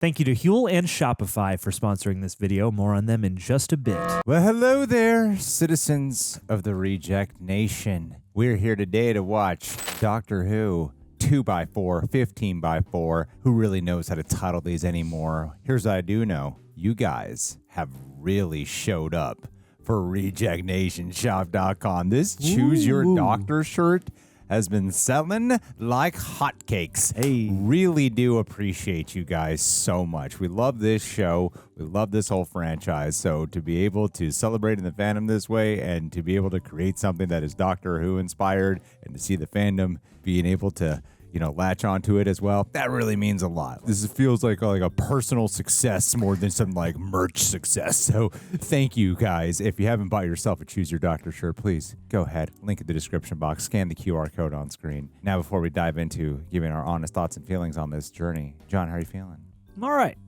Thank you to HUEL and Shopify for sponsoring this video. More on them in just a bit. Well, hello there, citizens of the Reject Nation. We're here today to watch Doctor Who 2x4, 15x4. Who really knows how to title these anymore? Here's what I do know. You guys have really showed up for RejectNationShop.com. This Choose Your Doctor shirt has been selling like hotcakes. Hey. Really do appreciate you guys so much. We love this show. We love this whole franchise. So to be able to celebrate in the fandom this way and to be able to create something that is Doctor Who inspired and to see the fandom being able to, latch onto it as well, that really means a lot. This feels like a personal success more than some merch success. So thank you guys. If you haven't bought yourself a Choose Your Doctor shirt, please go ahead, link in the description box, scan the QR code on screen. Now, before we dive into giving our honest thoughts and feelings on this journey, John, how are you feeling? I'm all right.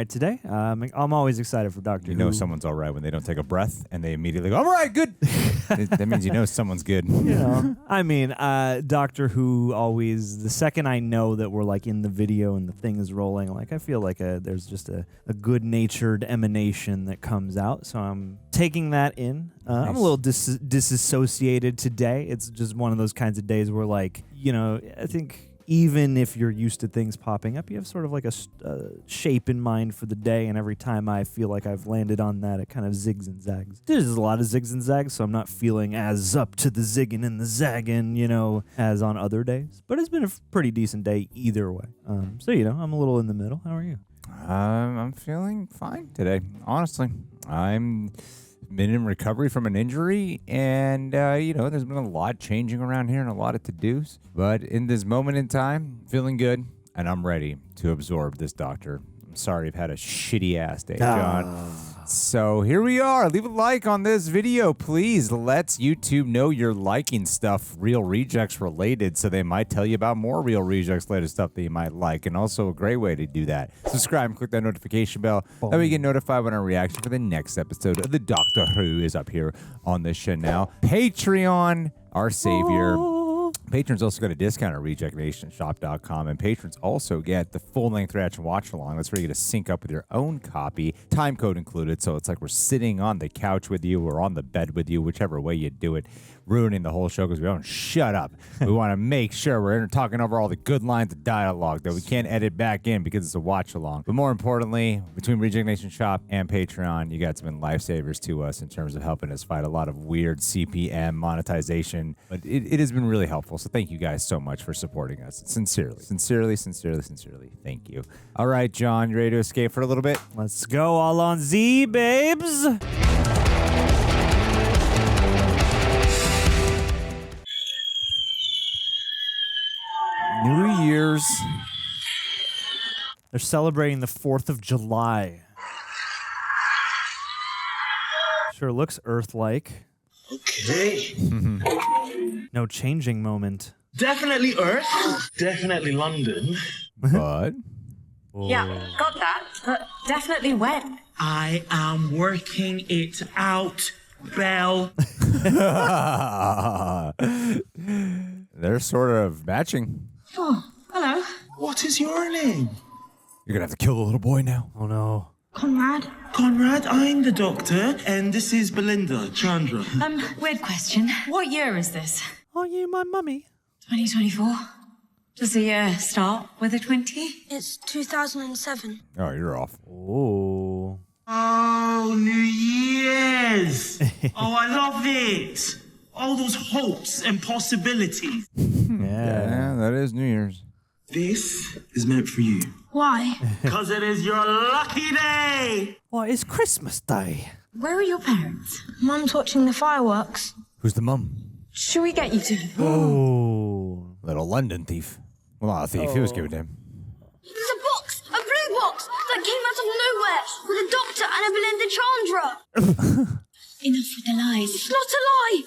Today. I'm always excited for Doctor Who. You know someone's all right when they don't take a breath and they immediately go, all right, good. That means someone's good. Doctor Who always, the second I know that we're in the video and the thing is rolling, I feel like there's just a good-natured emanation that comes out. So I'm taking that in. Nice. I'm a little disassociated today. It's just one of those kinds of days where I think even if you're used to things popping up, you have sort of a shape in mind for the day, and every time I feel like I've landed on that, it kind of zigs and zags. There's a lot of zigs and zags, so I'm not feeling as up to the zigging and the zagging, as on other days. But it's been a pretty decent day either way. So, I'm a little in the middle. How are you? I'm feeling fine today, honestly. I'm been in recovery from an injury, and there's been a lot changing around here and a lot of to-dos, but in this moment in time, feeling good, and I'm ready to absorb this Doctor. I'm sorry I've had a shitty ass day, John. So here we are. Leave a like on this video, please. Let's YouTube know you're liking stuff Real Rejects related, so they might tell you about more Real Rejects related stuff that you might like. And also a great way to do that, subscribe and click that notification bell. That way you get notified when our reaction for the next episode of the Doctor Who is up here on this channel. Patreon, our savior. Patrons also get a discount at RejectNationShop.com, and patrons also get the full-length reaction watch-along. That's where you get to sync up with your own copy, time code included, so it's like we're sitting on the couch with you or on the bed with you, whichever way you do it, ruining the whole show because we don't shut up. We want to make sure we're talking over all the good lines of dialogue that we can't edit back in because it's a watch-along. But more importantly, between Reject Nation Shop and Patreon, you guys have been lifesavers to us in terms of helping us fight a lot of weird CPM monetization, but it has been really helpful. So thank you guys so much for supporting us. Sincerely, thank you. All right, John, you ready to escape for a little bit? Let's go, all on Z, babes. New Year's. They're celebrating the 4th of July. Sure looks Earth-like. Okay. No changing moment. Definitely Earth. Definitely London. But? Yeah, got that. But definitely when? I am working it out, Belle. They're sort of matching. Oh, hello. What is your name? You're going to have to kill the little boy now. Oh, no. Conrad? Conrad, I'm the doctor, and this is Belinda Chandra. Weird question. What year is this? Are you my mummy? 2024. Does the year start with a 20? It's 2007. Oh, you're off. Oh. Oh, New Year's. Oh, I love it. All those hopes and possibilities. Yeah, that is New Year's. This is meant for you. Why? Because it is your lucky day. Well, it's Christmas Day. Where are your parents? Mum's watching the fireworks. Who's the mum? Should we get you to? Oh. Little London thief. Well, not a thief. He was giving him. There's a box, a blue box, that came out of nowhere with a doctor and a Belinda Chandra. Enough with the lies. It's not a lie.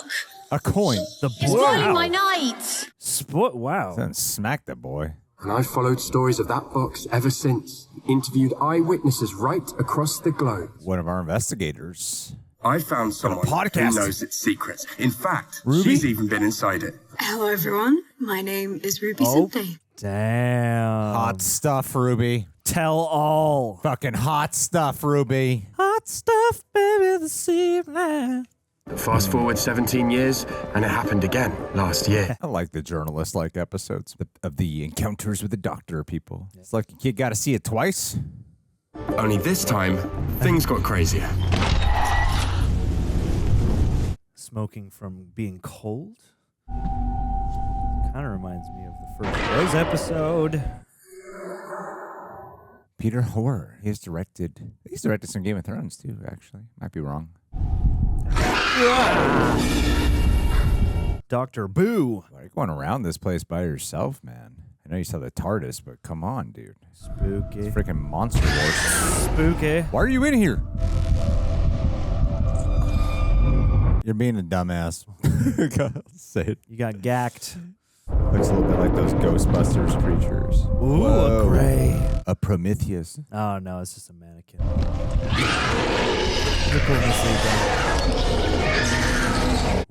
Look. A coin. The It's boy. spoiling my night. Wow. Then smack that boy. And I've followed stories of that box ever since. Interviewed eyewitnesses right across the globe. One of our investigators. I found someone podcast. who knows its secrets. In fact, Ruby? she's even been inside it. Hello, everyone. My name is Ruby Oh. Simply. Damn. Hot stuff, Ruby. Tell all. Fucking hot stuff, Ruby. Hot stuff, baby, this evening. Fast forward 17 years, and it happened again last year. I like the journalist-like episodes of the Encounters with the Doctor people. It's like you got to see it twice. Only this time, things got crazier. Smoking from being cold? Kind of reminds me of the first Rose episode. Peter Horr. He's directed some Game of Thrones too, actually. Might be wrong. Dr. Boo. Why are you going around this place by yourself, man? I know you saw the TARDIS, but come on, dude. Spooky. It's freaking Monster Wars. Spooky. Why are you in here? You're being a dumbass. Say it. You got gacked. Looks a little bit like those Ghostbusters creatures. Ooh, Whoa. a gray. A Prometheus. Oh, no, it's just a mannequin. Look what we see,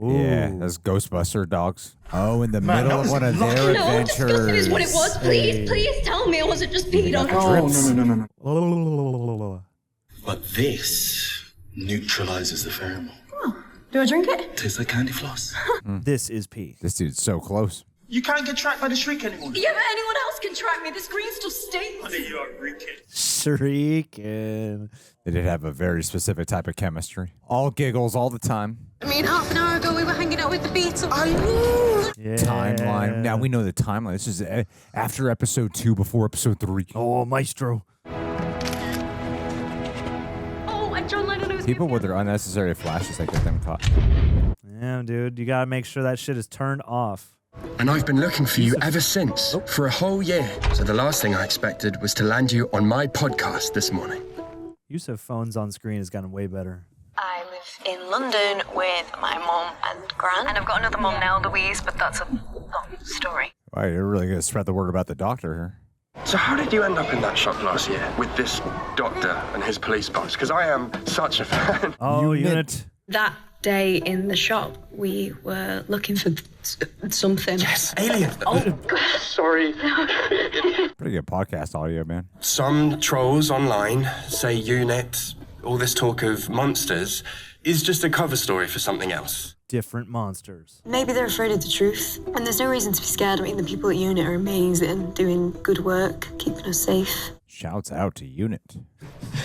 Ooh. Yeah, those Ghostbuster dogs. Oh, in the middle of one of their adventures. No, disgusting is what it was. Please, please tell me it wasn't just peed on. No. But this neutralizes the pheromone. Oh, do I drink it? Tastes like candy floss. This is pee. This dude's so close. You can't get tracked by the Shreek anymore. Yeah, but anyone else can track me. This green still stinks. You are freaking. Shrieking. They did have a very specific type of chemistry. All giggles all the time. I mean, half an hour ago we were hanging out with the Beatles. Yeah. Timeline. Now we know the timeline. This is after episode 2, before episode 3. Oh, Maestro. Oh, and John Lennon was People with their unnecessary flashes, I get them caught. Yeah, dude, you gotta make sure that shit is turned off. And I've been looking for you ever since, for a whole year. So the last thing I expected was to land you on my podcast this morning. Use of phones on screen has gotten way better. I live in London with my mum and gran, and I've got another mum now, Louise, but that's a long story. Wow, you're really going to spread the word about the Doctor here. So how did you end up in that shop last year with this doctor and his police box? Because I am such a fan. Oh, unit. That day in the shop, we were looking for something. Yes, alien. Oh, Sorry. Pretty good podcast audio, man. Some trolls online say UNIT, all this talk of monsters, is just a cover story for something else. Different monsters. maybe they're afraid of the truth. And there's no reason to be scared. I mean, the people at UNIT are amazing, doing good work, keeping us safe. Shouts out to Unit.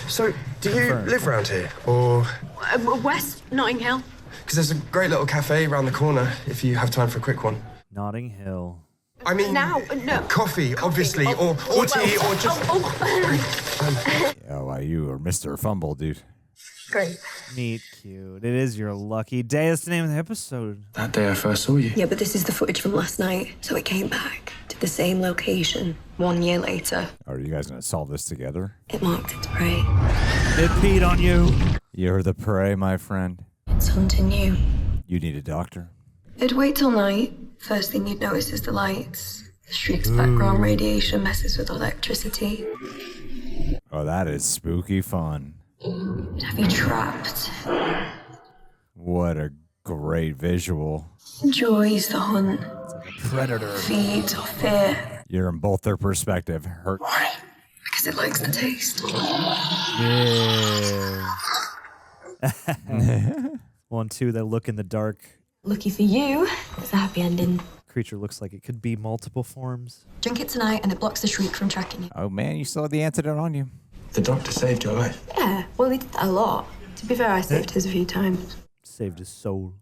So, do you live around here, or...? West Notting Hill. Because there's a great little cafe around the corner, if you have time for a quick one. Notting Hill. I mean... Now, no. Coffee, obviously, or tea, or just... Yeah, well, you are Mr. Fumble, dude. Great. Neat, cute. It is your lucky day. That's the name of the episode. That day I first saw you. Yeah, but this is the footage from last night. So it came back to the same location 1 year later. Are you guys going to solve this together? It marked its prey. It peed on you. You're the prey, my friend. It's hunting you. You need a doctor. It'd wait till night. First thing you'd notice is the lights. The Shriek's background radiation messes with electricity. Oh, that is spooky fun. It'd have you trapped. What a great visual. Enjoys the hunt. Predator. Feeds off fear. You're in both their perspective. Hurt. Why? Because it likes the taste. Yeah. 1, 2, they look in the dark. Lucky for you, it's a happy ending. Creature looks like it could be multiple forms. Drink it tonight and it blocks the Shriek from tracking you. Oh, man, you still have the antidote on you. The doctor saved your life. Yeah, well, he did that a lot. To be fair, I saved his a few times. Saved his soul.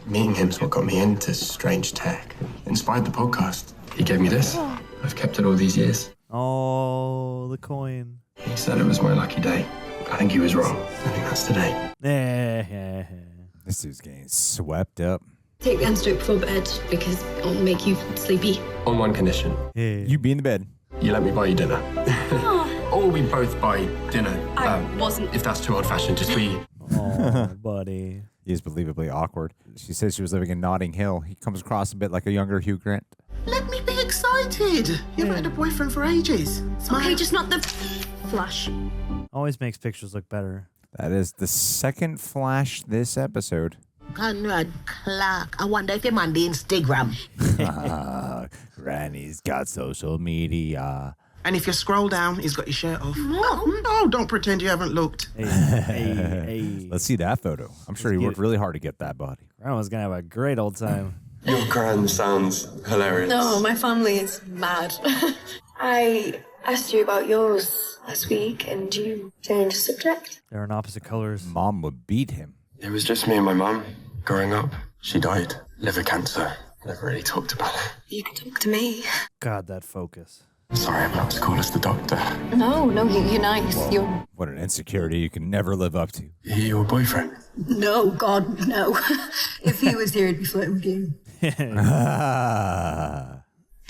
Meeting him's what got me into strange tech. Inspired the podcast. He gave me this. I've kept it all these years. Oh, the coin. He said it was my lucky day. I think he was wrong. I think that's today. This dude's getting swept up. Take the antidote before bed because it'll make you sleepy. On one condition. You be in the bed. You let me buy you dinner. Or we both buy dinner. I wasn't. If that's too old-fashioned, just we... Oh, buddy. He is believably awkward. She says she was living in Notting Hill. He comes across a bit like a younger Hugh Grant. Let me be excited. You haven't had a boyfriend for ages. Smile. Okay, just not the flash. Always makes pictures look better. That is the second flash this episode. Conrad Clark. I wonder if you're on the Instagram. Granny's got social media. And if you scroll down, he's got his shirt off. No, don't pretend you haven't looked. Hey. Let's see that photo. I'm sure he worked really hard to get that body. Grandma's gonna have a great old time. Your grand sounds hilarious. No, my family is mad. I asked you about yours last week, and you changed the subject. They're in opposite colors. Mom would beat him. It was just me and my mum growing up. She died. Liver cancer. Never really talked about it. You can talk to me. God, that focus. Sorry, I'm not as cool as the doctor. No, you're nice. You're... What an insecurity you can never live up to. Your boyfriend? No, God, no. If he was here, he'd be flirting with you. The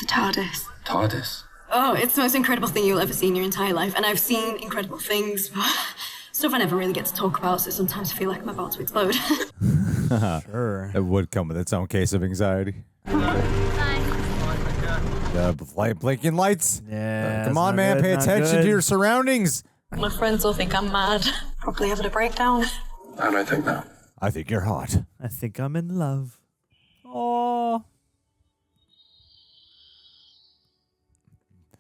TARDIS. TARDIS? Oh, it's the most incredible thing you'll ever see in your entire life. And I've seen incredible things, but stuff I never really get to talk about, so sometimes I feel like I'm about to explode. Sure. It would come with its own case of anxiety. The blinking lights. Yeah. Come on, man. Pay attention to your surroundings. My friends will think I'm mad. Probably having a breakdown. I don't think that. I think you're hot. I think I'm in love. Oh.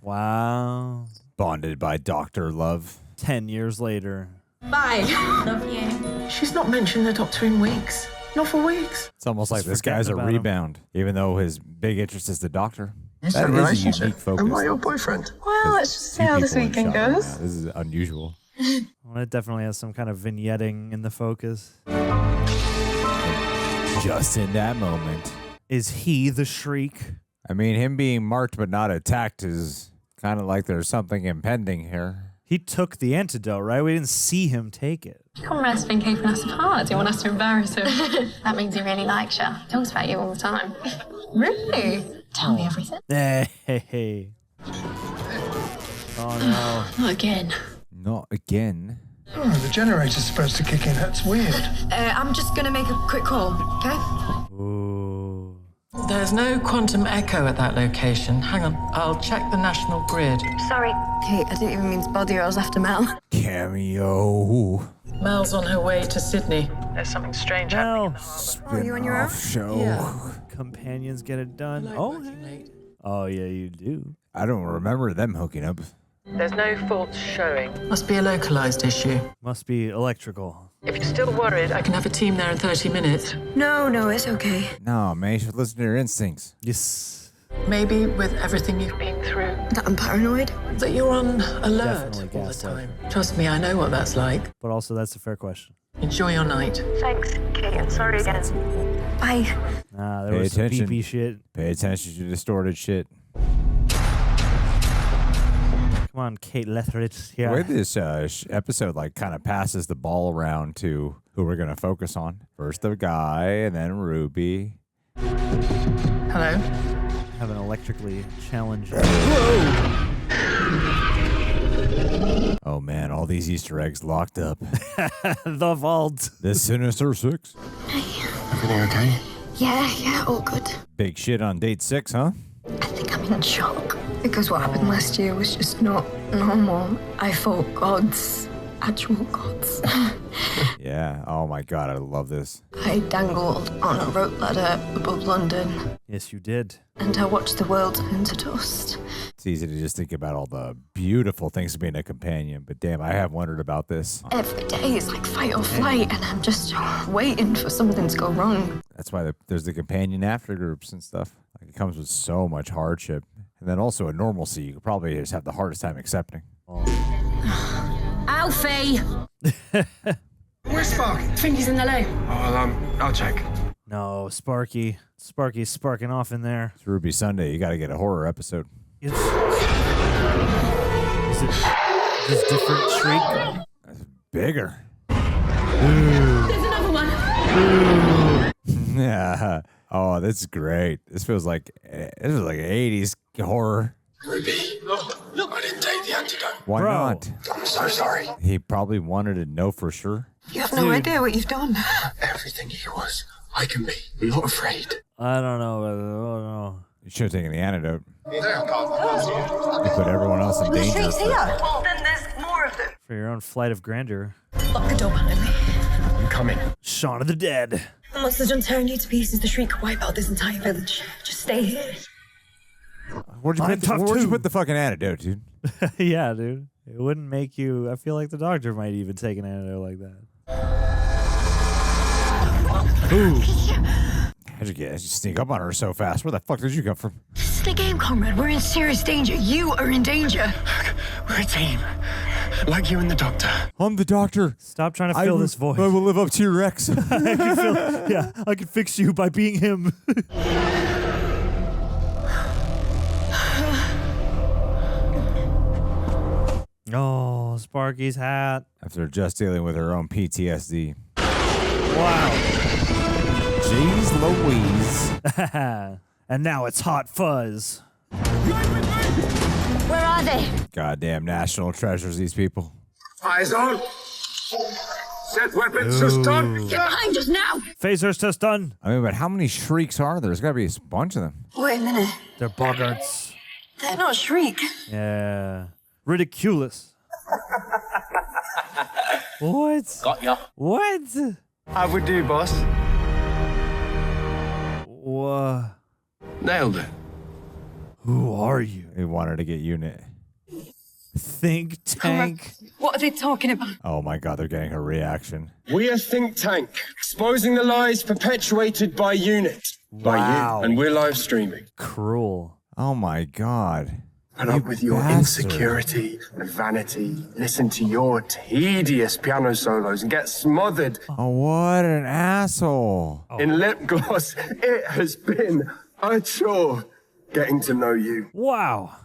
Wow. Bonded by Dr. Love. 10 years later. Bye. Love you. She's not mentioned the doctor in weeks. Not for weeks. It's almost like this guy's a forgetting about rebound, even though his big interest is the doctor. It's That a is a relationship. unique focus. Am I your boyfriend? Well, let's just see Two how this people in weekend shot right goes. now. This is unusual. Well, it definitely has some kind of vignetting in the focus. Just in that moment. Is he the Shreek? I mean, him being marked but not attacked is kind of like there's something impending here. He took the antidote, right? We didn't see him take it. Conrad's been keeping us apart. Do you want us to embarrass him? That means he really likes you. Talks about you all the time. Really? Tell me everything. Hey. Oh, no. Not again. Not again. Oh, the generator's supposed to kick in. That's weird. I'm just going to make a quick call, okay? Ooh. There's no quantum echo at that location. Hang on, I'll check the national grid. Sorry. Kate, I didn't even mean to bother you. I was after Mel. Cameo. Mel's on her way to Sydney. There's something strange happening. Oh, you on your own? Show. Yeah. Companions get it done. Oh, yeah, you do. I don't remember them hooking up. There's no fault showing. Must be a localized issue. Must be electrical. If you're still worried, I can have a team there in 30 minutes. No, it's okay. No, man, you should listen to your instincts. Yes. Maybe with everything you've been through, That I'm paranoid? that you're on alert Definitely all the gaslight. time. Trust me, I know what that's like. But also, that's a fair question. Enjoy your night. Thanks, Kate. I'm sorry again. Bye. Nah, there Pay was some attention. beepy shit. Pay attention to distorted shit. Come on, Kate Lethbridge. The Yeah. way this episode kind of passes the ball around to who we're going to focus on. First the guy, and then Ruby. Hello? Have an electrically challenged. Oh man, all these Easter eggs locked up. The vault. The Sinister Six. Everything okay? Yeah, all good. Big shit on date 6, huh? I think I'm in shock. Because what happened last year was just not normal. I fought gods. Actual gods. Yeah. Oh my god, I love this. I dangled on a rope ladder above London. Yes, you did. And I watched the world turn to dust. It's easy to just think about all the beautiful things of being a companion, but damn, I have wondered about this. Every day is like fight or flight, and I'm just waiting for something to go wrong. That's why there's the companion after groups and stuff. Like, it comes with so much hardship. And then also a normalcy you could probably just have the hardest time accepting. Alfie! Where's Sparky? I think he's in the loo. I'll check. No, Sparky. Sparky's sparking off in there. It's Ruby Sunday. You got to get a horror episode. Is it this different Shreek? That's bigger. There's another one. Yeah. Oh, this is great. This feels like 80s horror. Ruby, I didn't take the antidote. Why not? I'm so sorry. He probably wanted to know for sure. You have no idea what you've done. Everything he was, I can be. I'm not afraid. I don't know. Oh, no. You should have taken the antidote. You put everyone else in danger. Well, then there's more of them. For your own flight of grandeur. Lock the door behind me. I'm coming. Shaun of the Dead. Once the John tearing you to pieces, the Shriek will wipe out this entire village. Just stay here. Where'd you put the fucking antidote, dude? Yeah, dude. It wouldn't make you. I feel like the doctor might even take an antidote like that. Ooh. How'd you sneak up on her so fast? Where the fuck did you come from? This is the game, Conrad. We're in serious danger. You are in danger. We're a team. Like you and the doctor. I'm the doctor. Stop trying to fill this void. I will live up to your ex. I can fix you by being him. Oh, Sparky's hat. After just dealing with her own PTSD. Wow. Jeez Louise. And now it's Hot Fuzz. Where are they? Goddamn national treasures, these people. Eyes on. Set weapons to stun. Get behind us now. Phasers to stun. I mean, but how many Shrieks are there? There's got to be a bunch of them. Wait a minute. They're boggarts. They're not Shreek. Yeah. Ridiculous. What? Got ya. What? How we do, boss? What? Nailed it. Who are you? He wanted to get unit. Think tank. What are they talking about? Oh my god, they're getting her reaction. We are Think Tank, exposing the lies perpetuated by UNIT. By you. And we're live streaming. Cruel. Oh my god. Put up with your insecurity and vanity. Listen to your tedious piano solos and get smothered. Oh, what an asshole. In lip gloss. It has been a chore getting to know you. Wow.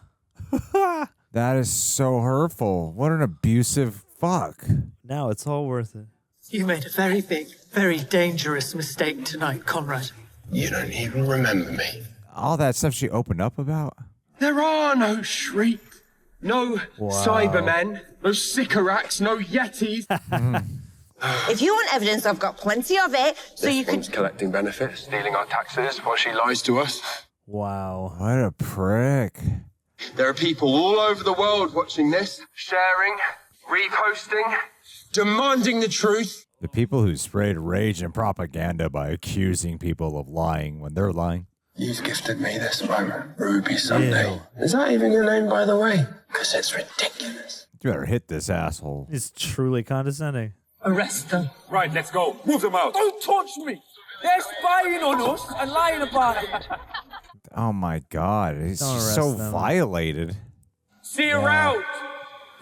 That is so hurtful. What an abusive fuck. Now it's all worth it. You made a very big, very dangerous mistake tonight, Conrad. You don't even remember me. All that stuff she opened up about? There are no Shreek, no Cybermen, no Sycorax, no Yetis. If you want evidence, I've got plenty of it, so you can... collecting benefits, stealing our taxes while she lies to us. Wow. What a prick. There are people all over the world watching this, sharing, reposting, demanding the truth. The people who sprayed rage and propaganda by accusing people of lying when they're lying. You've gifted me this moment, Ruby Sunday. Is that even your name, by the way? Because it's ridiculous. You better hit this asshole. It's truly condescending. Arrest them. Right, let's go. Move them out. Don't touch me. They're spying on us and lying about it. Oh my god, he's so violated. See you around,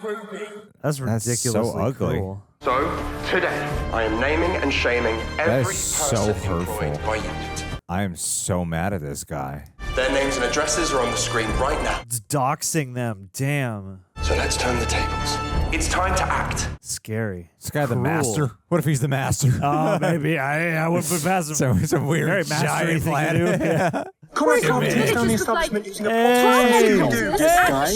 Ruby. That's ridiculously so ugly. cruel. So, today, I am naming and shaming every person employed by UNIT. I am so mad at this guy. Their names and addresses are on the screen right now. It's doxing them. Damn. So let's turn the tables. It's time to act. Scary. This guy the Cruel. master? What if he's the master? Oh, maybe. I wouldn't put past him. So some weird Very mastery giant thing plan. to do. Yeah. Conrad can't be It's down the just establishment using a Hey. guy.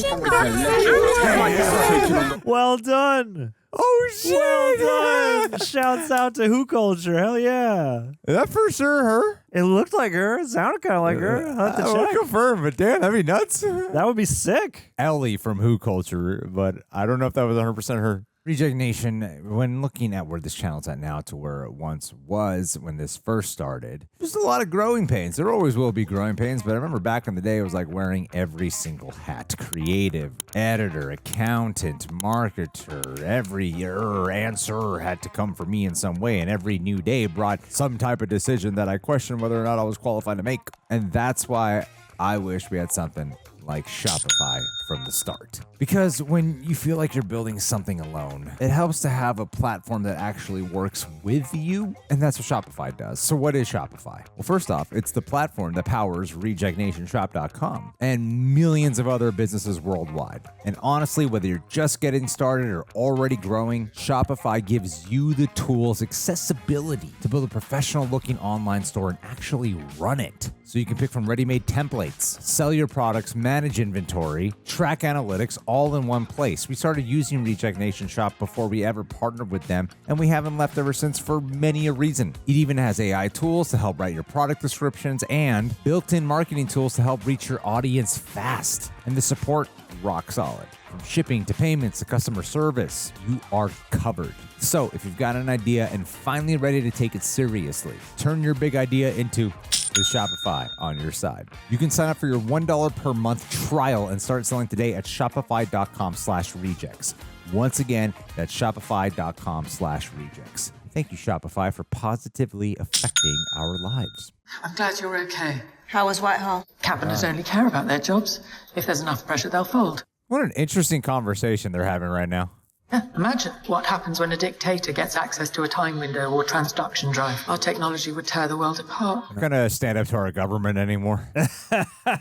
Well done. Oh shit! Well done. Shouts out to Who Culture. Hell yeah. Is that for sure her? It looked like her. It sounded kind of like her. I'll have to I won't check. confirm, but damn, that'd be nuts. That would be sick. Ellie from Who Culture, but I don't know if that was 100% her. Reject Nation, when looking at where this channel's at now to where it once was when this first started, there's a lot of growing pains. There always will be growing pains, but I remember back in the day, it was like wearing every single hat. Creative, editor, accountant, marketer, every answer had to come from me in some way, and every new day brought some type of decision that I questioned whether or not I was qualified to make. And that's why I wish we had something like Shopify from the start. Because when you feel like you're building something alone, it helps to have a platform that actually works with you, and that's what Shopify does. So what is Shopify? Well, first off, it's the platform that powers RejectNationShop.com and millions of other businesses worldwide. And honestly, whether you're just getting started or already growing, Shopify gives you the tools, accessibility to build a professional-looking online store and actually run it. So you can pick from ready-made templates, sell your products, manage inventory, track analytics, all in one place. We started using Reject Nation Shop before we ever partnered with them, and we haven't left ever since for many a reason. It even has AI tools to help write your product descriptions and built-in marketing tools to help reach your audience fast. And the support, rock solid. From shipping to payments to customer service, you are covered. So if you've got an idea and finally ready to take it seriously, turn your big idea into Unleash with Shopify on your side. You can sign up for your $1 per month trial and start selling today at shopify.com/rejects. Once again, that's shopify.com/rejects. Thank you, Shopify, for positively affecting our lives. I'm glad you're okay. How was Whitehall? Cabinets only care about their jobs. If there's enough pressure, they'll fold. What an interesting conversation they're having right now. Yeah, imagine what happens when a dictator gets access to a time window or transduction drive. Our technology would tear the world apart. We're going to stand up to our government anymore.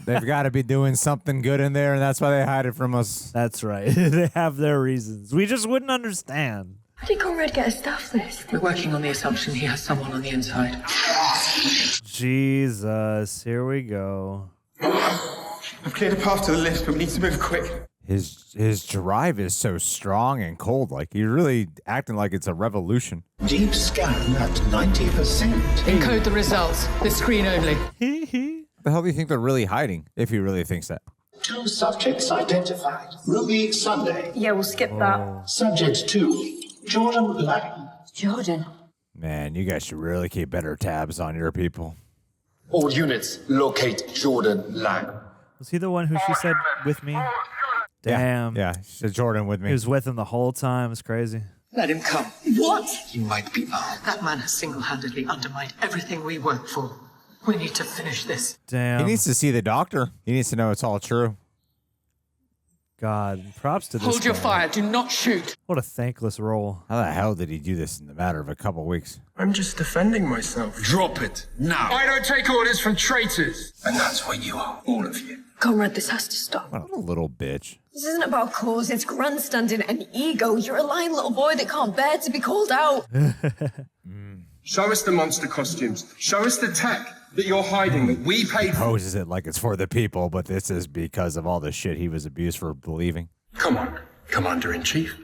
They've got to be doing something good in there, and that's why they hide it from us. That's right. They have their reasons. We just wouldn't understand. How did Conrad get a staff list? We're working on the assumption he has someone on the inside. Jesus, here we go. I've cleared a path to the list, but we need to move quick. His drive is so strong and cold. Like, he's really acting like it's a revolution. Deep scan at 90%. Encode the results. The screen only. What the hell do you think they're really hiding, if he really thinks that? 2 subjects identified. Ruby Sunday. Yeah, we'll skip that. Subject 2, Jordan Lang. Jordan. Man, you guys should really keep better tabs on your people. All units, locate Jordan Lang. Was he the one who she said with me? Damn. Yeah, she said Jordan with me. He was with him the whole time. It's crazy. Let him come. What? He might be armed. That man has single-handedly undermined everything we work for. We need to finish this. Damn. He needs to see the doctor. He needs to know it's all true. God, props to this Hold your guy. fire. Do not shoot. What a thankless role. How the hell did he do this in the matter of a couple weeks? I'm just defending myself. Drop it, now. I don't take orders from traitors. And that's what you are, all of you. Conrad, this has to stop. What a little bitch. This isn't about cause, it's grandstanding and ego. You're a lying little boy that can't bear to be called out. Show us the monster costumes. Show us the tech that you're hiding that we paid for. Poses it like it's for the people, but this is because of all the shit he was abused for believing. Come on, Commander-in-Chief.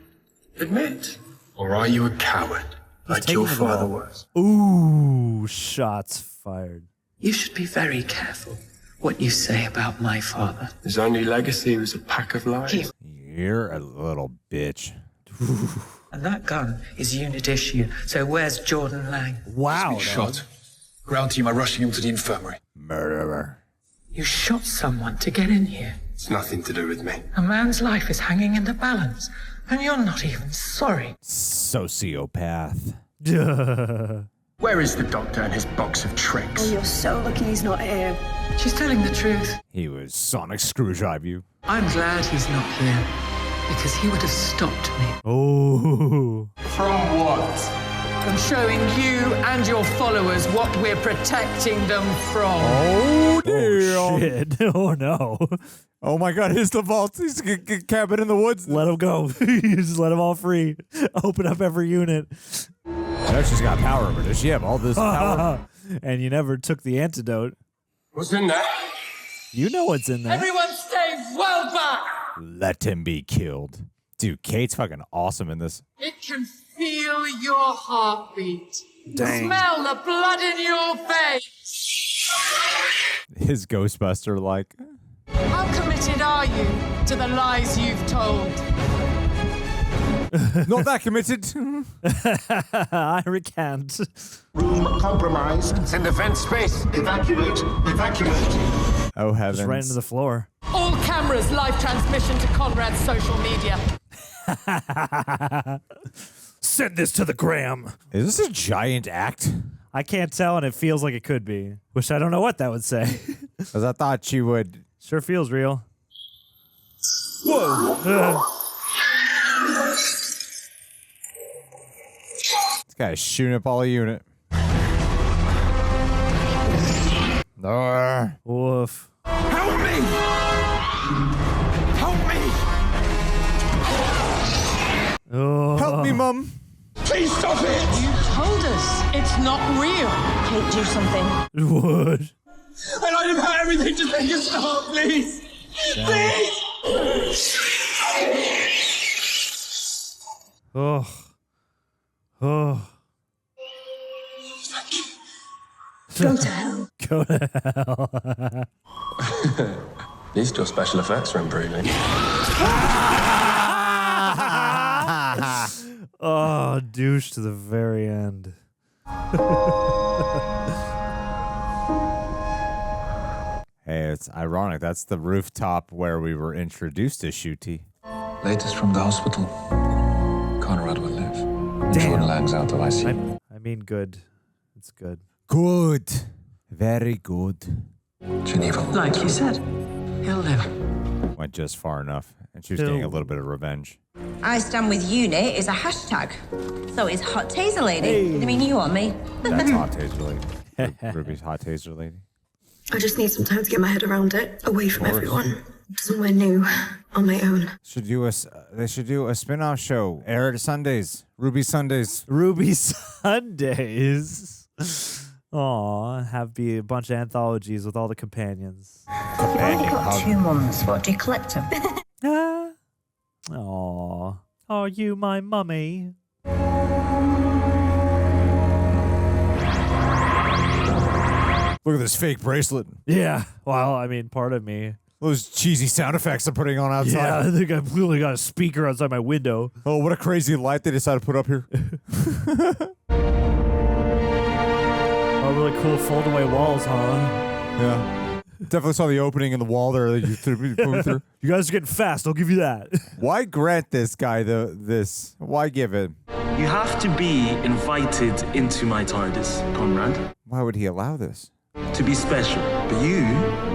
Admit. Or are you a coward, like your father was? Ooh, shots fired. You should be very careful what you say about my father. His only legacy was a pack of lies. You're a little bitch. And that gun is unit issue, so where's Jordan Lang? Wow. Shot. Ground team are rushing him to the infirmary. Murderer. You shot someone to get in here. It's nothing to do with me. A man's life is hanging in the balance, and you're not even sorry. Sociopath. Where is the doctor and his box of tricks? Oh, you're so lucky he's not here. She's telling the truth. He was Sonic Screwdrive you. I'm glad he's not here, because he would have stopped me. Oh. From what? From showing you and your followers what we're protecting them from. Oh, dear. Oh, shit. Oh, no. Oh, my God. He's the vault. He's a cabin in the woods. Let him go. Just let them all free. Open up every unit. She's got power, but does she have all this power? And you never took the antidote. What's in there? You know what's in there. Everyone stay well back. Let him be killed. Dude, Kate's fucking awesome in this. It can feel your heartbeat. Dang. Smell the blood in your face. His Ghostbuster, like. How committed are you to the lies you've told? Not that committed. I recant. Room compromised. Send defense space. Evacuate. Evacuate. Oh, heavens. Just right into the floor. All cameras, live transmission to Conrad's social media. Send this to the gram. Is this a giant act? I can't tell, and it feels like it could be. Which I don't know what that would say. Because I thought she would. Sure feels real. Whoa. This guy's shooting up all a unit. Woof. Help me! Help me! Oh. Help me, Mum. Please stop it! You told us it's not real. Kate, do something. What? And I'd have had everything to make it stop, please! Please! Oh. Oh. Go to hell. Go to hell. At least your special effects are improving. Oh, douche to the very end. Hey, it's ironic. That's the rooftop where we were introduced to Ncuti. Latest from the hospital. Conrad will live. Damn. Langs out of ICU. I mean, good. It's good. Good. Very good. Geneva. Like you said, he'll live. Went just far enough. And she was getting a little bit of revenge. I stand with UNIT is a hashtag. So is Hot Taser Lady. Hey. I mean, you or me? That's Hot Taser Lady. Ruby's Hot Taser Lady. I just need some time to get my head around it, away from everyone. Somewhere new, on my own. They should do a spin-off show. Aired Sundays. Ruby Sundays. Ruby Sundays. Aw, have be a bunch of anthologies with all the companions. Only got 2 months. What, do you collect them? Aw, are you my mummy? Look at this fake bracelet. Yeah, well, I mean, part of me. Those cheesy sound effects they're putting on outside. Yeah, I think I've clearly got a speaker outside my window. Oh, what a crazy light they decided to put up here. Oh, really cool fold-away walls, huh? Yeah. Definitely saw the opening in the wall there that you threw through. You guys are getting fast, I'll give you that. Why grant this guy this? Why give it? You have to be invited into my TARDIS, Conrad. Why would he allow this? To be special. But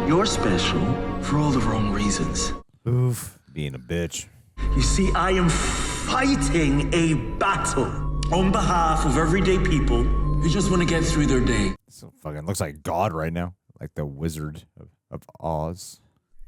you're special for all the wrong reasons. Oof. Being a bitch. You see, I am fighting a battle on behalf of everyday people who just want to get through their day. So fucking looks like God right now. Like the Wizard of Oz.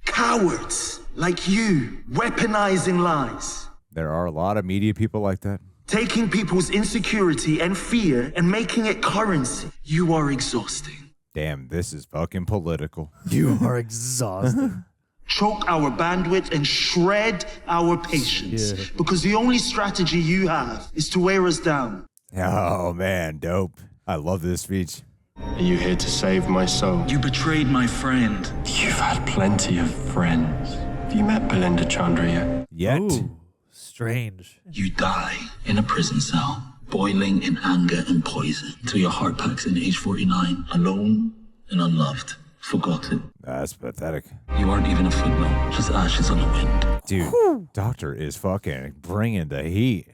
Cowards like you, weaponizing lies. There are a lot of media people like that. Taking people's insecurity and fear and making it currency. You are exhausting. Damn, this is fucking political. You are exhausted. Choke our bandwidth and shred our patience. Yeah. Because the only strategy you have is to wear us down. Oh man, dope. I love this speech. Are you here to save my soul? You betrayed my friend. You've had plenty of friends. Have you met Belinda Chandra yet? Ooh, strange. You die in a prison cell, boiling in anger and poison, till your heart packs in age 49, alone and unloved, forgotten. That's pathetic. You aren't even a footnote, just ashes on the wind. Dude, Doctor is fucking bringing the heat.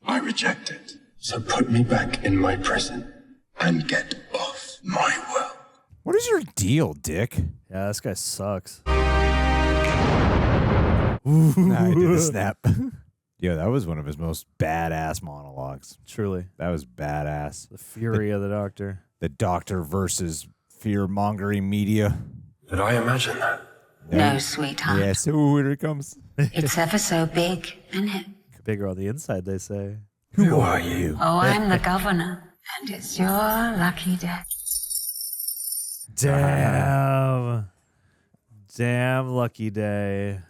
I reject it. So put me back in my prison and get off my will. What is your deal, Dick? Yeah, this guy sucks. Nah, he did a snap. Yo, that was one of his most badass monologues. Truly. That was badass. The fury of the Doctor. The Doctor versus fear-mongering media. Did I imagine that? No, sweetheart. Yes, ooh, here it comes. It's ever so big, isn't it? Bigger on the inside, they say. Who are you? Oh, I'm the governor, and it's your lucky day. Damn. Damn lucky day.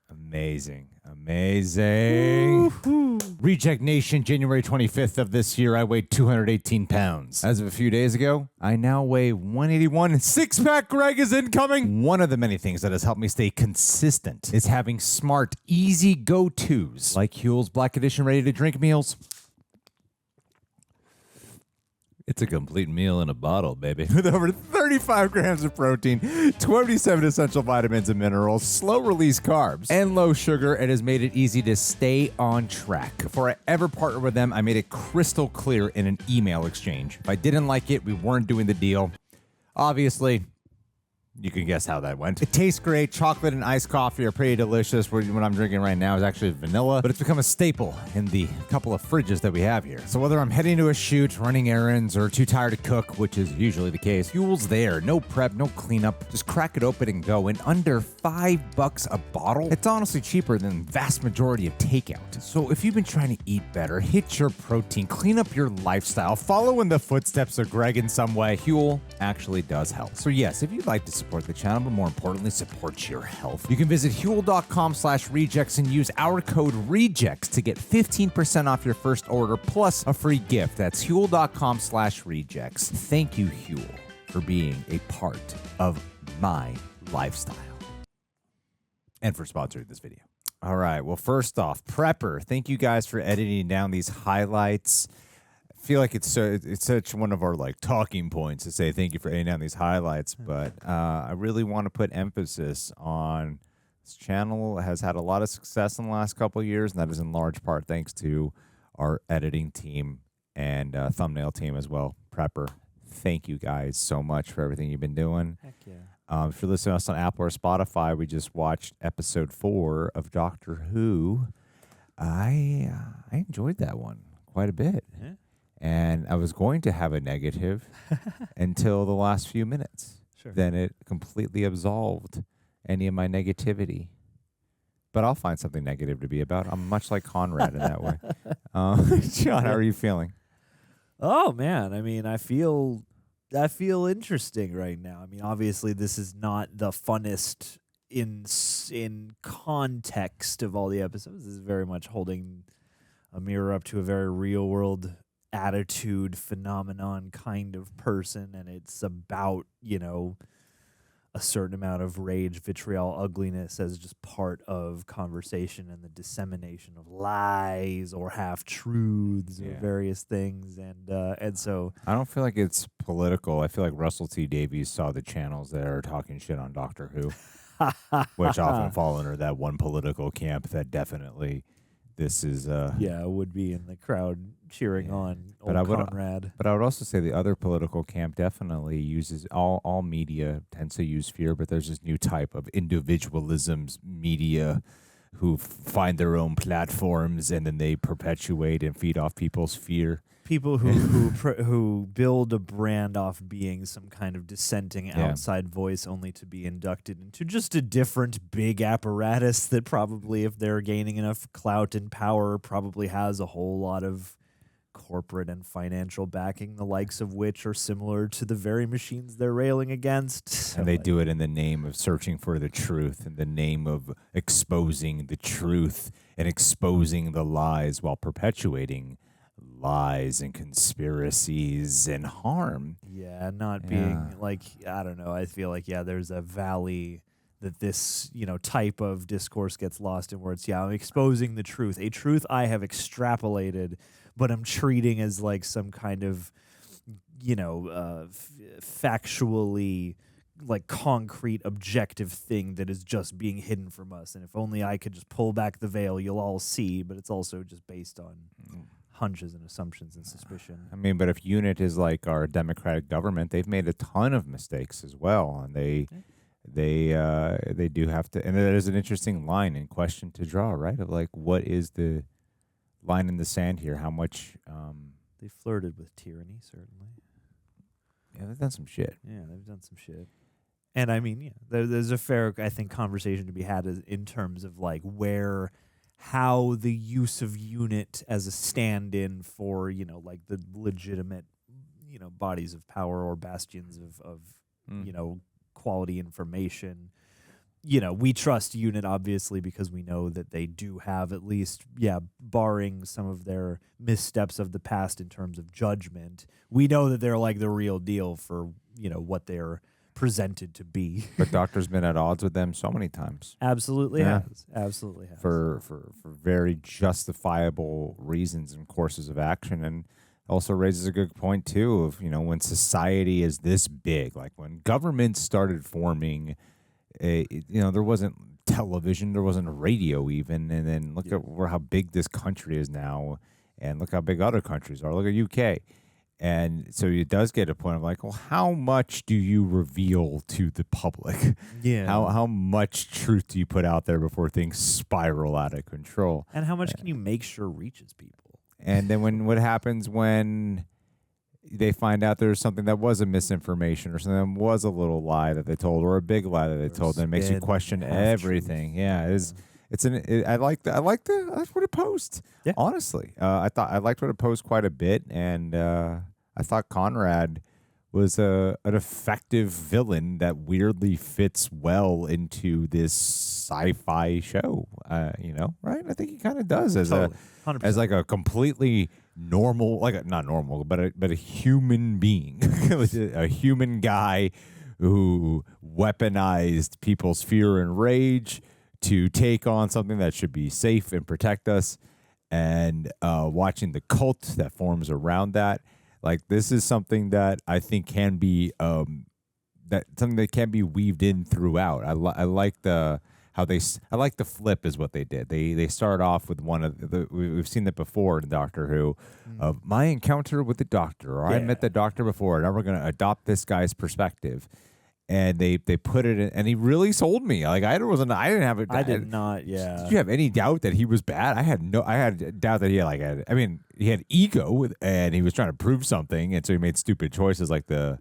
Amazing. Amazing. Reject Nation, January 25th of this year, I weighed 218 pounds. As of a few days ago, I now weigh 181. Six-pack Greg is incoming. One of the many things that has helped me stay consistent is having smart, easy go-tos, like HUEL's Black Edition ready-to-drink meals. It's a complete meal in a bottle, baby. With over 35 grams of protein, 27 essential vitamins and minerals, slow-release carbs, and low sugar, it has made it easy to stay on track. Before I ever partnered with them, I made it crystal clear in an email exchange. If I didn't like it, we weren't doing the deal. Obviously, you can guess how that went. It tastes great. Chocolate and iced coffee are pretty delicious. What I'm drinking right now is actually vanilla, but it's become a staple in the couple of fridges that we have here. So whether I'm heading to a shoot, running errands, or too tired to cook, which is usually the case, HUEL's there. No prep, no cleanup. Just crack it open and go. In under $5 a bottle, it's honestly cheaper than the vast majority of takeout. So if you've been trying to eat better, hit your protein, clean up your lifestyle, follow in the footsteps of Greg in some way, HUEL actually does help. So yes, if you'd like to support the channel, but more importantly, support your health, you can visit HUEL.com/rejects and use our code REJECTS to get 15% off your first order plus a free gift. That's HUEL.com/rejects. Thank you, HUEL, for being a part of my lifestyle and for sponsoring this video. All right. Well, first off, Prepper, thank you guys for editing down these highlights. feel like it's such one of our like talking points to say thank you for editing down these highlights, but I really want to put emphasis on this channel has had a lot of success in the last couple of years, and that is in large part thanks to our editing team and thumbnail team as well. Prepper, thank you guys so much for everything you've been doing. Heck yeah. If you're listening to us on Apple or Spotify, we just watched episode 4 of Doctor Who. I enjoyed that one quite a bit. Yeah. And I was going to have a negative until the last few minutes. Sure. Then it completely absolved any of my negativity. But I'll find something negative to be about. I'm much like Conrad in that way. John, how are you feeling? Oh, man. I mean, I feel interesting right now. I mean, obviously, this is not the funnest in context of all the episodes. This is very much holding a mirror up to a very real world attitude phenomenon kind of person, and it's about, you know, a certain amount of rage, vitriol, ugliness as just part of conversation and the dissemination of lies or half-truths or various things. And so I don't feel like it's political. I feel like Russell T. Davies saw the channels that are talking shit on Doctor Who, which often fall under that one political camp that definitely this is would be in the crowd cheering on old Conrad. But I would also say the other political camp definitely uses all media tends to use fear, but there's this new type of individualism's media who find their own platforms and then they perpetuate and feed off people's fear. People who build a brand off being some kind of dissenting outside voice, only to be inducted into just a different big apparatus that probably, if they're gaining enough clout and power, probably has a whole lot of corporate and financial backing, the likes of which are similar to the very machines they're railing against. So and they do it in the name of searching for the truth, in the name of exposing the truth and exposing the lies while perpetuating lies and conspiracies and harm. Yeah, not being like, I don't know, I feel like, there's a valley that this, type of discourse gets lost in, where it's, I'm exposing the truth, a truth I have extrapolated, but I'm treating as like some kind of, factually like concrete objective thing that is just being hidden from us. And if only I could just pull back the veil, you'll all see, but it's also just based on hunches and assumptions and suspicion. I mean, but if UNIT is like our democratic government, they've made a ton of mistakes as well, and they do have to. And there's an interesting line in question to draw, right? Of like, what is the line in the sand here? How much? They flirted with tyranny, certainly. Yeah, they've done some shit. Yeah, they've done some shit. And I mean, there's a fair, I think, conversation to be had in terms of like how the use of UNIT as a stand-in for, like the legitimate, bodies of power or bastions of quality information. We trust UNIT, obviously, because we know that they do have at least, barring some of their missteps of the past in terms of judgment, we know that they're like the real deal for, what they're presented to be. But Doctor's been at odds with them so many times. Absolutely has. Absolutely has. For very justifiable reasons and courses of action. And also raises a good point, too, of, when society is this big, like when governments started forming, there wasn't television, there wasn't radio even. And then look at how big this country is now. And look how big other countries are. Look at UK. And so it does get a point of like, well, how much do you reveal to the public? Yeah. How much truth do you put out there before things spiral out of control? And how much can you make sure reaches people? And then what happens when they find out there's something that was a misinformation or something that was a little lie that they told or a big lie that they told, and it makes you question everything. Yeah, I liked what it posed. Yeah. Honestly, I liked what it posed quite a bit, and I thought Conrad was an effective villain that weirdly fits well into this sci-fi show. Right? I think he kind of does as like a completely normal, not normal, but a human being, a human guy who weaponized people's fear and rage to take on something that should be safe and protect us. and watching the cult that forms around that. Like, this is something that I think can be that can be weaved in throughout. I like the flip is what they did. They start off with one of we've seen that before in Doctor Who, of my encounter with the Doctor, or I met the Doctor before, and now we're going to adopt this guy's perspective. And they put it in, and he really sold me. Like, I didn't have it. I did not. Yeah. Did you have any doubt that he was bad? I had doubt that he had he had ego, and he was trying to prove something, and so he made stupid choices like the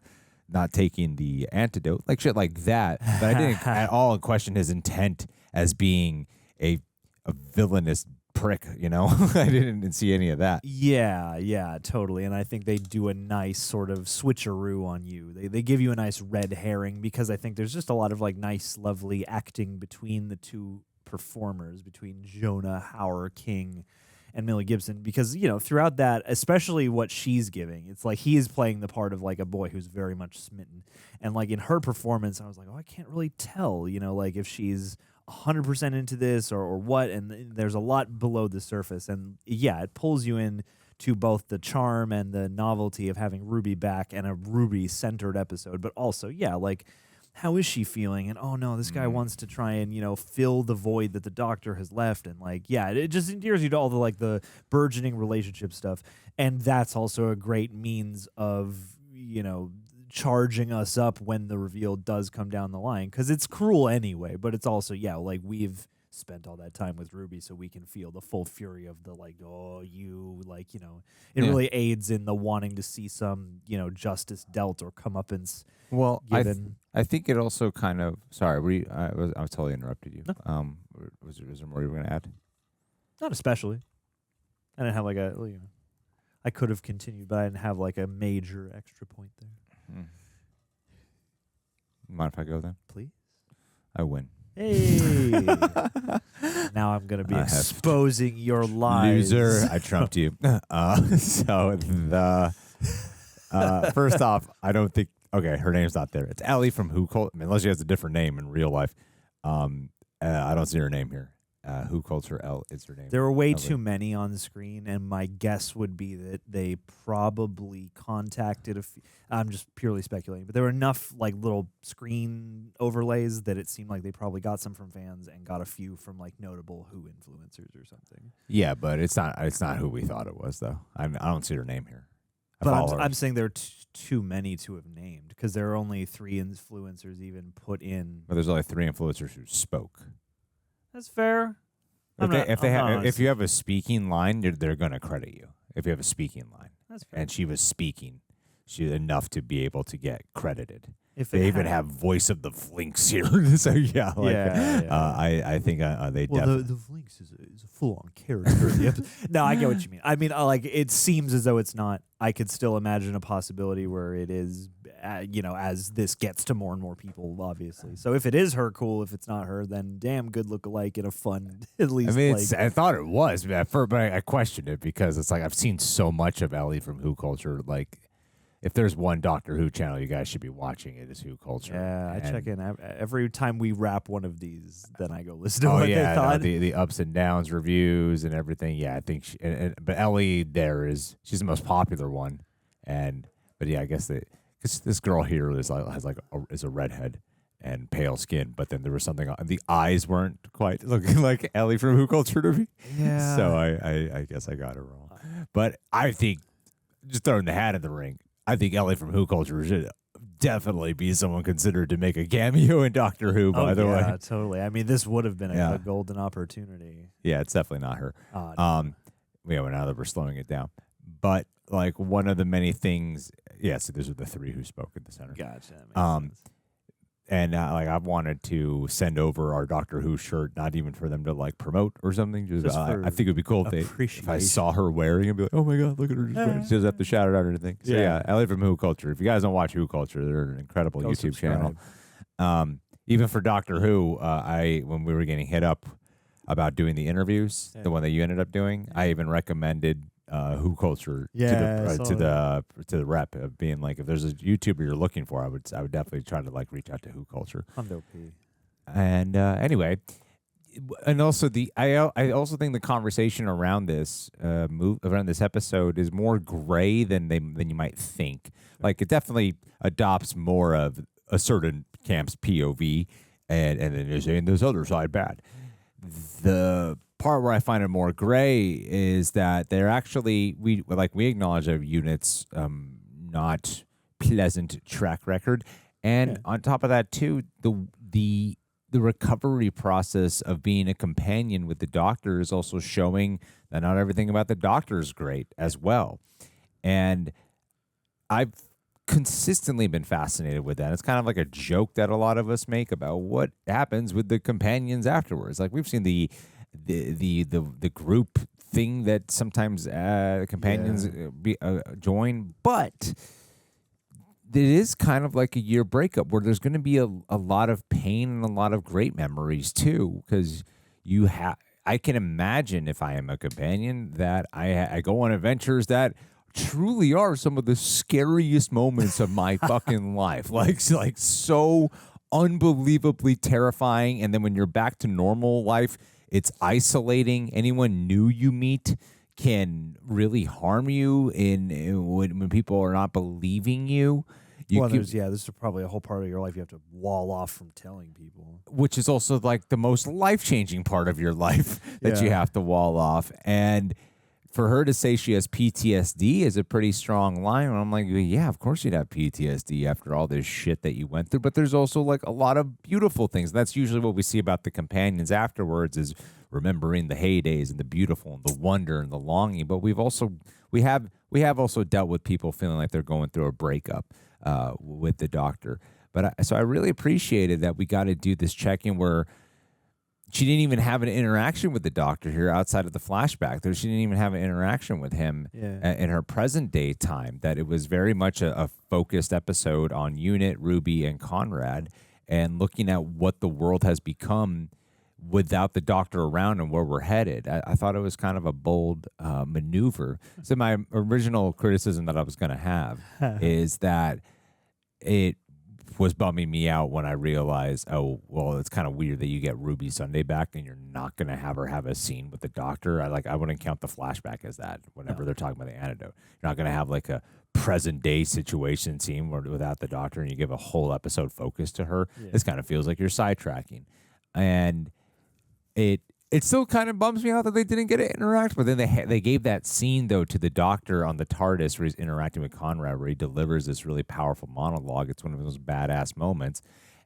not taking the antidote, like shit like that. But I didn't at all question his intent as being a villainous prick, you know. I didn't see any of that. Yeah, totally. And I think they do a nice sort of switcheroo on you. They give you a nice red herring, because I think there's just a lot of like nice, lovely acting between the two performers, between Jonah Hauer-King and Millie Gibson, because, you know, throughout that, especially what she's giving, it's like he is playing the part of like a boy who's very much smitten. And like in her performance, I was like, oh, I can't really tell, you know, like if she's 100% into this or what, and there's a lot below the surface. And yeah, it pulls you in to both the charm and the novelty of having Ruby back and a Ruby-centered episode, but also, yeah, like, how is she feeling? And, oh, no, this guy wants to try and, you know, fill the void that the Doctor has left. And, like, yeah, it just endears you to all the, like, the burgeoning relationship stuff. And that's also a great means of, you know, charging us up when the reveal does come down the line, because it's cruel anyway, but it's also, yeah, like, we've spent all that time with Ruby so we can feel the full fury of the, like, oh, you, like, you know, it really aids in the wanting to see some, you know, justice dealt or comeuppance given. I think it also kind of, sorry, I totally interrupted you. No. Was there more you were going to add? Not especially. I didn't have like a, you know, I could have continued, but I didn't have like a major extra point there. Mind if I go then? Please. I win. Hey. Now I'm going to be exposing your lies. Loser. I trumped you. So the first off, I don't think, okay, her name's not there. It's Ellie from Who Culture. I mean, unless she has a different name in real life. I don't see her name here. Who Culture L is her name. There were way too many on the screen, and my guess would be that they probably contacted I'm just purely speculating, but there were enough like little screen overlays that it seemed like they probably got some from fans and got a few from like notable Who influencers or something. Yeah, but it's not who we thought it was though. I don't see her name here. But I'm saying there are too many to have named, because there are only 3 influencers even put in. But there's only 3 influencers who spoke. That's fair. If you have a speaking line, they're going to credit you. If you have a speaking line, that's fair. And she was speaking, she enough to be able to get credited. If they even have voice of the Flinks here, so yeah, I think they. Well, the Flinks is a full-on character. No, I get what you mean. I mean, like, it seems as though it's not. I could still imagine a possibility where it is, you know, as this gets to more and more people, obviously. So if it is her, cool. If it's not her, then damn good look-alike in a fun, at least. I mean, I thought it was, but I questioned it, because it's like I've seen so much of Ellie from Who Culture, like. If there's one Doctor Who channel you guys should be watching, it is Who Culture. Yeah, I check in every time we wrap one of these. Then I go listen to what they thought. The ups and downs reviews and everything. Yeah, I think. But Ellie she's the most popular one, but yeah, I guess this girl here is a redhead and pale skin. But then there was something. The eyes weren't quite looking like Ellie from Who Culture to me. Yeah. So I guess I got it wrong. But I think, just throwing the hat in the ring, I think Ellie from Who Culture should definitely be someone considered to make a cameo in Doctor Who, by the way. Yeah, totally. I mean, this would have been a golden opportunity. Yeah, it's definitely not her. No. Now that we're slowing it down. But, like, one of the many things, so those are the 3 who spoke at the center. Gotcha. And I wanted to send over our Doctor Who shirt, not even for them to like promote or something. Just I think it would be cool if I saw her wearing it and be like, oh my God, look at her. She doesn't have to shout it out or anything. So yeah, Ellie from Who Culture. If you guys don't watch Who Culture, they're an incredible YouTube channel. Even for Doctor Who, when we were getting hit up about doing the interviews, the one that you ended up doing, I even recommended Who Culture to the rep of being like, if there's a YouTuber you're looking for, I would definitely try to like reach out to Who Culture. Hundo P. And anyway, And also I also think the conversation around this around this episode is more gray than you might think. Like it definitely adopts more of a certain camp's POV, and then you're saying this other side bad. The part where I find it more gray is that they're actually we acknowledge our unit's not pleasant track record, and on top of that too, the recovery process of being a companion with the Doctor is also showing that not everything about the Doctor is great as well. And I've consistently been fascinated with that. It's kind of like a joke that a lot of us make about what happens with the companions afterwards. Like we've seen the group thing that sometimes companions join, but it is kind of like a year breakup where there's going to be a lot of pain and a lot of great memories too, because I can imagine if I am a companion that I go on adventures that truly are some of the scariest moments of my fucking life. Like so unbelievably terrifying. And then when you're back to normal life, it's isolating. Anyone new you meet can really harm you when people are not believing you. This is probably a whole part of your life you have to wall off from telling people. Which is also like the most life-changing part of your life that you have to wall off. And for her to say she has PTSD is a pretty strong line. And I'm like, yeah, of course you'd have PTSD after all this shit that you went through. But there's also like a lot of beautiful things. That's usually what we see about the companions afterwards is remembering the heydays and the beautiful and the wonder and the longing. But we have also dealt with people feeling like they're going through a breakup with the Doctor. So I really appreciated that we got to do this check-in where she didn't even have an interaction with the Doctor here outside of the flashback. She didn't even have an interaction with him in her present day time. That it was very much a focused episode on Unit, Ruby, and Conrad, and looking at what the world has become without the Doctor around and where we're headed. I thought it was kind of a bold maneuver. So my original criticism that I was going to have is that it was bumming me out when I realized, oh, well, it's kind of weird that you get Ruby Sunday back and you're not going to have her have a scene with the Doctor. I wouldn't count the flashback as that whenever they're talking about the antidote. You're not going to have like a present day situation scene without the Doctor and you give a whole episode focus to her. This kind of feels like you're sidetracking. And it still kind of bums me out that they didn't get to interact, but then they gave that scene though to the Doctor on the TARDIS where he's interacting with Conrad, where he delivers this really powerful monologue. It's one of those badass moments,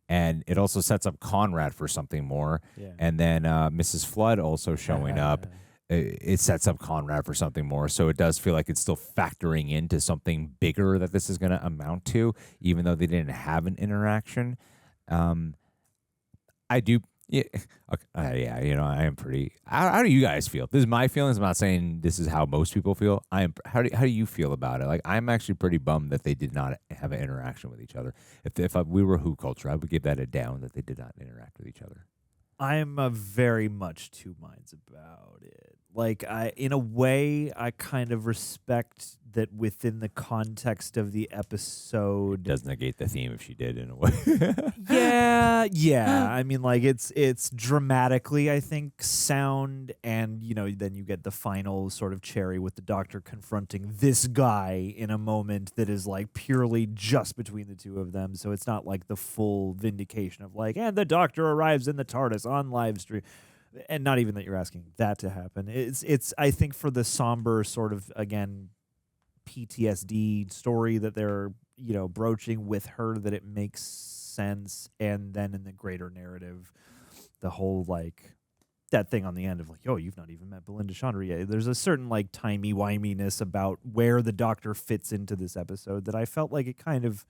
and it also sets up Conrad for something more. And then Mrs. Flood also showing up. It sets up Conrad for something more. So it does feel like it's still factoring into something bigger that this is going to amount to, even though they didn't have an interaction. I do. Yeah, okay. I am pretty. How do you guys feel? This is my feelings. I'm not saying this is how most people feel. How do you feel about it? Like, I'm actually pretty bummed that they did not have an interaction with each other. If we were Who culture, I would give that a down that they did not interact with each other. I'm very much two minds about it. Like, in a way, I kind of respect that within the context of the episode. Does negate the theme if she did, in a way. Yeah. I mean, like, it's dramatically, I think, sound, and, then you get the final sort of cherry with the Doctor confronting this guy in a moment that is, like, purely just between the two of them. So it's not, like, the full vindication of, like, and the Doctor arrives in the TARDIS on live stream. And not even that you're asking that to happen. It's I think for the somber sort of, again, PTSD story that they're, broaching with her, that it makes sense. And then in the greater narrative, the whole, like, that thing on the end of, like, yo, you've not even met Belinda Chandra yet. There's a certain, like, timey-wiminess about where the Doctor fits into this episode that I felt like it kind of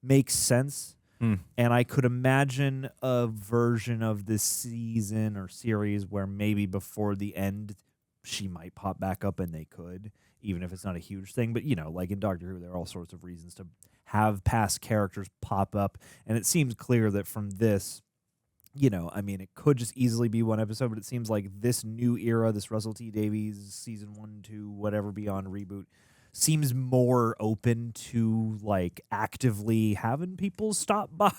makes sense. And I could imagine a version of this season or series where maybe before the end she might pop back up, and they could, even if it's not a huge thing. But, like in Doctor Who, there are all sorts of reasons to have past characters pop up. And it seems clear that from this, it could just easily be one episode, but it seems like this new era, this Russell T Davies season 1, 2, whatever beyond reboot, seems more open to like actively having people stop by.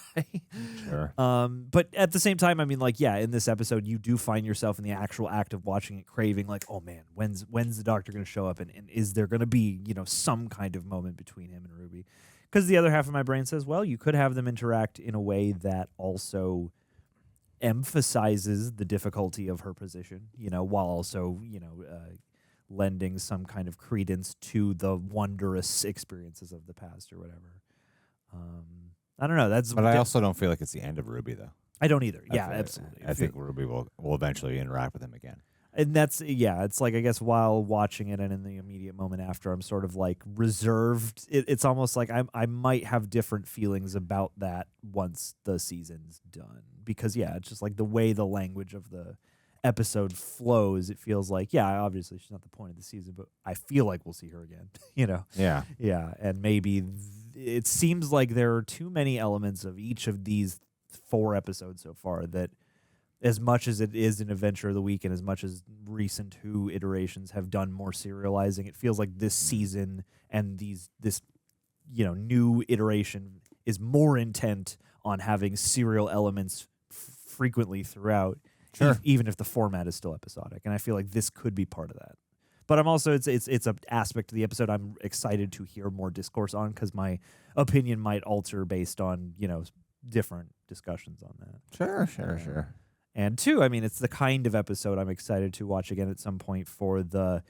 Sure. But at the same time, I mean, like, yeah, in this episode, you do find yourself in the actual act of watching it, craving like, oh man, when's the Doctor going to show up, and is there going to be, you know, some kind of moment between him and Ruby? Because the other half of my brain says, well, you could have them interact in a way that also emphasizes the difficulty of her position, you know, while also, you know, lending some kind of credence to the wondrous experiences of the past or whatever. I don't know. But I also don't feel like it's the end of Ruby, though. I don't either. Yeah, absolutely. I think Ruby will eventually interact with him again. And that's, yeah, it's like, I guess while watching it and in the immediate moment after, I'm sort of like reserved. It's almost like I might have different feelings about that once the season's done. Because, yeah, it's just like the way the language of the episode flows, it feels like, yeah, obviously she's not the point of the season, but I feel like we'll see her again, you know? Yeah. Yeah, and maybe it seems like there are too many elements of each of these 4 episodes so far that, as much as it is an adventure of the week and as much as recent Who iterations have done more serializing, it feels like this season and this you know, new iteration is more intent on having serial elements frequently throughout. Sure. Even if the format is still episodic, and I feel like this could be part of that. But I'm also it's an aspect of the episode I'm excited to hear more discourse on, because my opinion might alter based on, you know, different discussions on that. Sure. And 2, I mean, it's the kind of episode I'm excited to watch again at some point for the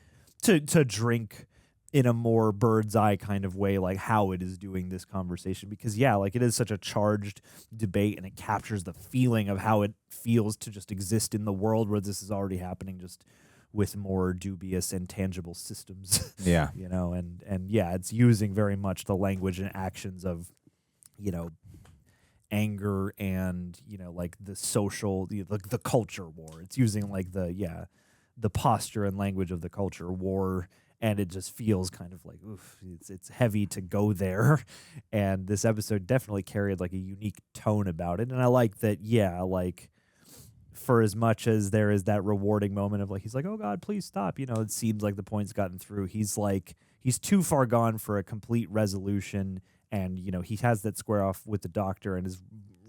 to drink in a more bird's eye kind of way, like how it is doing this conversation. Because, yeah, like it is such a charged debate, and it captures the feeling of how it feels to just exist in the world where this is already happening, just with more dubious and tangible systems. Yeah. You know, and yeah, it's using very much the language and actions of, you know, anger and, you know, like the social, the culture war. It's using like the posture and language of the culture war. And it just feels kind of like, oof, it's heavy to go there. And this episode definitely carried like a unique tone about it. And I like that, yeah, like for as much as there is that rewarding moment of like, he's like, oh God, please stop. You know, it seems like the point's gotten through. He's too far gone for a complete resolution. And, you know, he has that square off with the Doctor, and as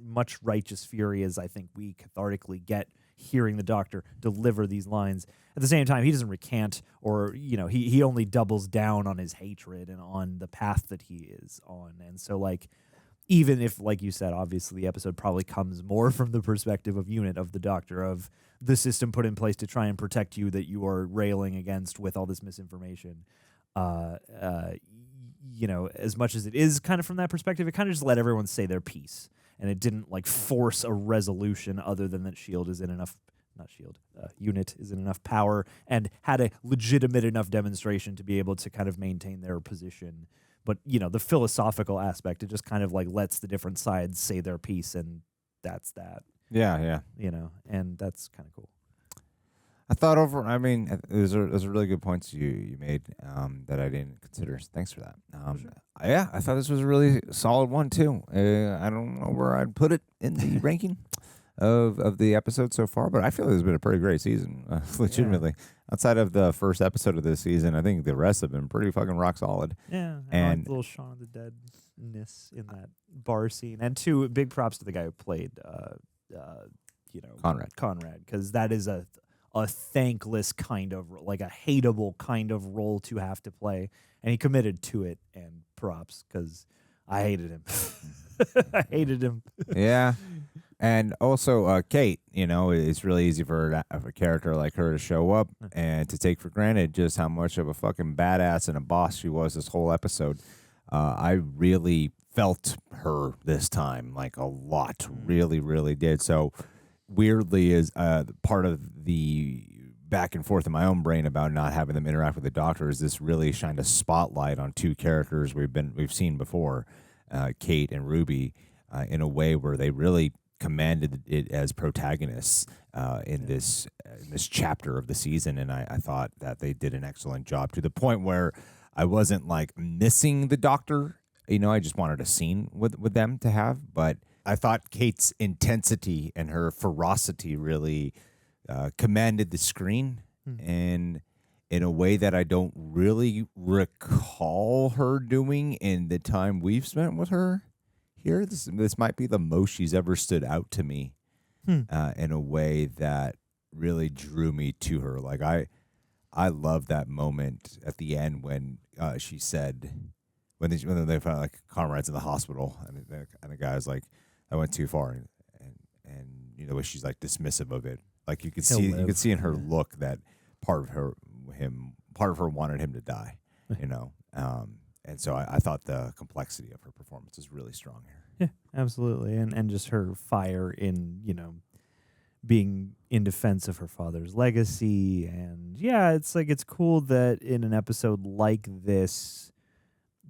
much righteous fury as I think we cathartically get hearing the Doctor deliver these lines. At the same time, he doesn't recant, or, you know, he only doubles down on his hatred and on the path that he is on. And so, like, even if, like you said, obviously the episode probably comes more from the perspective of Unit, of the Doctor, of the system put in place to try and protect you that you are railing against with all this misinformation. You know, as much as it is kind of from that perspective, it kind of just let everyone say their piece. And it didn't like force a resolution other than that Unit is in enough power and had a legitimate enough demonstration to be able to kind of maintain their position. But, you know, the philosophical aspect, it just kind of like lets the different sides say their piece, and that's that. Yeah. You know, and that's kind of cool. I thought those are really good points you made that I didn't consider. So thanks for that. Sure. Yeah, I thought this was a really solid one too. I don't know where I'd put it in the ranking of the episode so far, but I feel it's been a pretty great season, legitimately. Yeah. Outside of the first episode of this season, I think the rest have been pretty fucking rock solid. Yeah, and like the little Shaun of the Dead-ness in that bar scene. And 2, big props to the guy who played, you know, Conrad, because that is a thankless kind of, like a hateable kind of role to have to play, and he committed to it. And props, because I hated him. I hated him. Yeah. And also, Kate, you know, it's really easy for a character like her to show up and to take for granted just how much of a fucking badass and a boss she was this whole episode. I really felt her this time, like a lot, really, really did. So weirdly, is part of the back and forth in my own brain about not having them interact with the Doctor, is this really shined a spotlight on 2 characters we've seen before, Kate and Ruby, in a way where they really commanded it as protagonists in this chapter of the season. And I thought that they did an excellent job, to the point where I wasn't like missing the Doctor. You know, I just wanted a scene with them to have. But I thought Kate's intensity and her ferocity really commanded the screen. And in a way that I don't really recall her doing in the time we've spent with her here. This might be the most she's ever stood out to me in a way that really drew me to her. Like I love that moment at the end when she said, when they found like Conrad's in the hospital and the guy's like, I went too far, and you know, she's like dismissive of it. Like you could see in her look that part of her wanted him to die, you know. And so I thought the complexity of her performance is really strong here. Yeah, absolutely, and just her fire in, you know, being in defense of her father's legacy. And yeah, it's like, it's cool that in an episode like this,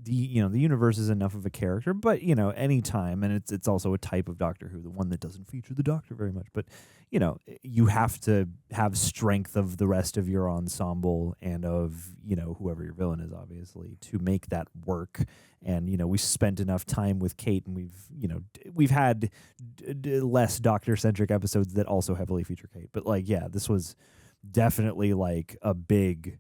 the universe is enough of a character, but you know, anytime, and it's also a type of Doctor Who, the one that doesn't feature the Doctor very much, but you know, you have to have strength of the rest of your ensemble and of, you know, whoever your villain is, obviously, to make that work. And you know, we spent enough time with Kate, and we've had less Doctor-centric episodes that also heavily feature Kate, but like, yeah, this was definitely like a big.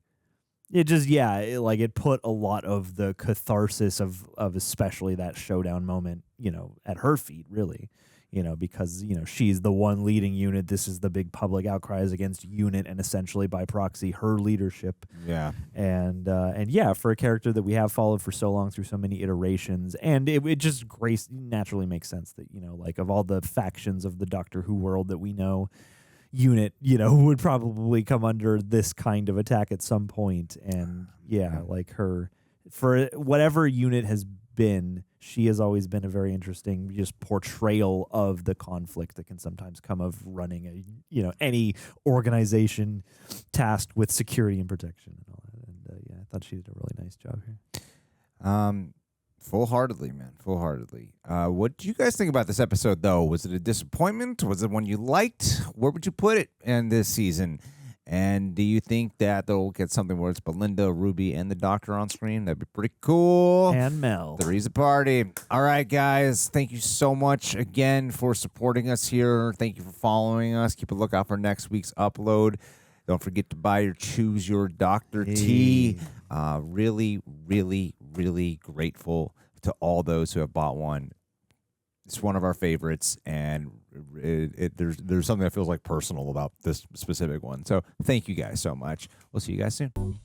It put a lot of the catharsis of especially that showdown moment, you know, at her feet, really, you know, because, you know, she's the one leading UNIT. This is the big public outcries against UNIT and essentially by proxy her leadership. Yeah. And yeah, for a character that we have followed for so long through so many iterations, and it just naturally makes sense that, you know, like of all the factions of the Doctor Who world that we know, UNIT, you know, would probably come under this kind of attack at some point. And yeah, like her, for whatever UNIT has been, she has always been a very interesting just portrayal of the conflict that can sometimes come of running a, you know, any organization tasked with security and protection and all that. And yeah, I thought she did a really nice job here. Full-heartedly, man. Full-heartedly. What do you guys think about this episode, though? Was it a disappointment? Was it one you liked? Where would you put it in this season? And do you think that they'll get something where it's Belinda, Ruby, and the Doctor on screen? That'd be pretty cool. And Mel. Three's a party. All right, guys. Thank you so much again for supporting us here. Thank you for following us. Keep a lookout for next week's upload. Don't forget to buy your Choose Your Doctor tee. Really, really, really grateful to all those who have bought one. It's one of our favorites, and there's something that feels like personal about this specific one. So thank you guys so much. We'll see you guys soon.